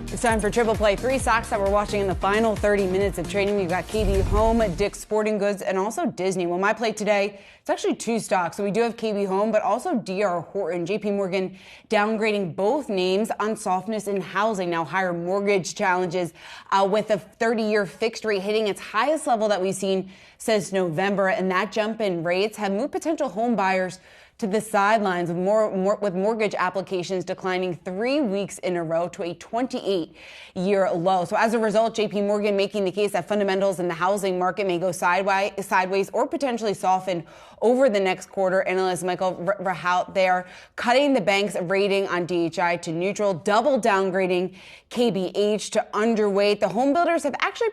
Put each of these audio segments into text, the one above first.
It's time for Triple Play. Three stocks that we're watching in the final 30 minutes of trading. We've got KB Home, Dick's Sporting Goods, and also Disney. Well, my play today, it's actually two stocks. So we do have KB Home, but also DR Horton. JP Morgan downgrading both names on softness in housing. Now higher mortgage challenges with a 30-year fixed rate hitting its highest level that we've seen since November. And that jump in rates have moved potential home buyers to the sidelines with mortgage applications declining 3 weeks in a row to a 28-year low. So as a result, JP Morgan making the case that fundamentals in the housing market may go sideways or potentially soften over the next quarter. Analyst Michael Rahout there cutting the bank's rating on DHI to neutral, double downgrading KBH to underweight. The home builders have actually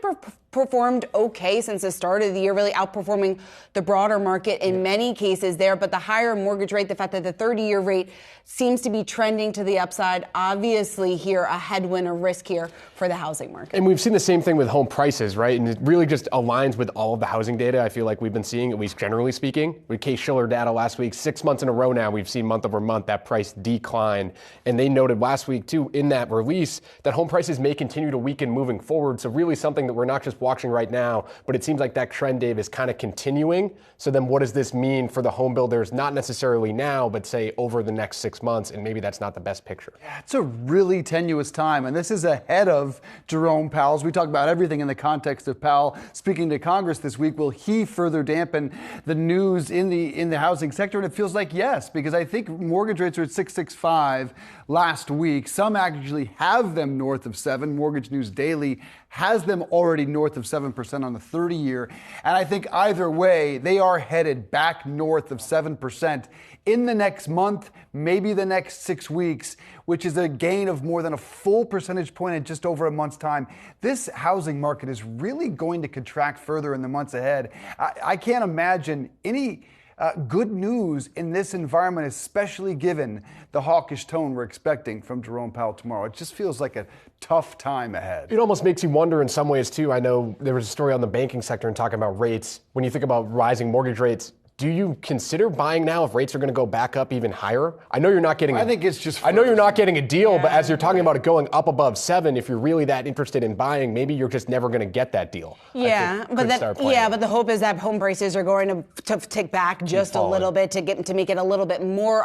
performed okay since the start of the year, really outperforming the broader market in many cases there. But the higher mortgage rate, the fact that the 30-year rate seems to be trending to the upside, obviously here a headwind, a risk here for the housing market. And we've seen the same thing with home prices, right? And it really just aligns with all of the housing data I feel like we've been seeing, at least generally speaking. With Case-Shiller data last week, 6 months in a row now, we've seen month over month that price decline. And they noted last week, too, in that release, that home prices may continue to weaken moving forward. So really something that we're not just watching right now, but it seems like that trend, Dave, is kind of continuing. So then what does this mean for the home builders, not necessarily now, but say over the next 6 months? And maybe that's not the best picture. Yeah, it's a really tenuous time. And this is ahead of Jerome Powell's. We talk about everything in the context of Powell speaking to Congress this week. Will he further dampen the news in the housing sector? And it feels like yes, because I think mortgage rates are at 6.65 last week. Some actually have them north of 7. Mortgage News Daily has them already north of 7% on the 30-year. And I think either way, they are headed back north of 7% in the next month, maybe the next 6 weeks, which is a gain of more than a full percentage point in just over a month's time. This housing market is really going to contract further in the months ahead. I can't imagine any good news in this environment, especially given the hawkish tone we're expecting from Jerome Powell tomorrow. It just feels like a tough time ahead. It almost makes you wonder in some ways, too. I know there was a story on the banking sector and talking about rates. When you think about rising mortgage rates, do you consider buying now if rates are going to go back up even higher? I know you're not getting. I think it's just. I know you're not getting a deal, but as you're talking about it going up above 7, if you're really that interested in buying, maybe you're just never going to get that deal. Yeah, but the hope is that home prices are going to tick back just a little bit to make it a little bit more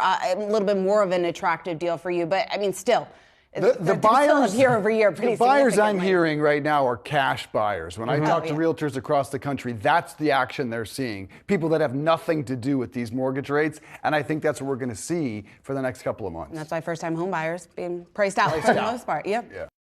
of an attractive deal for you. But I mean, still. The buyers year over year, the buyers I'm hearing right now are cash buyers. When I talk to realtors across the country, that's the action they're seeing. People that have nothing to do with these mortgage rates, and I think that's what we're going to see for the next couple of months. And that's why first-time home buyers being priced out for the most part. Yep. Yeah.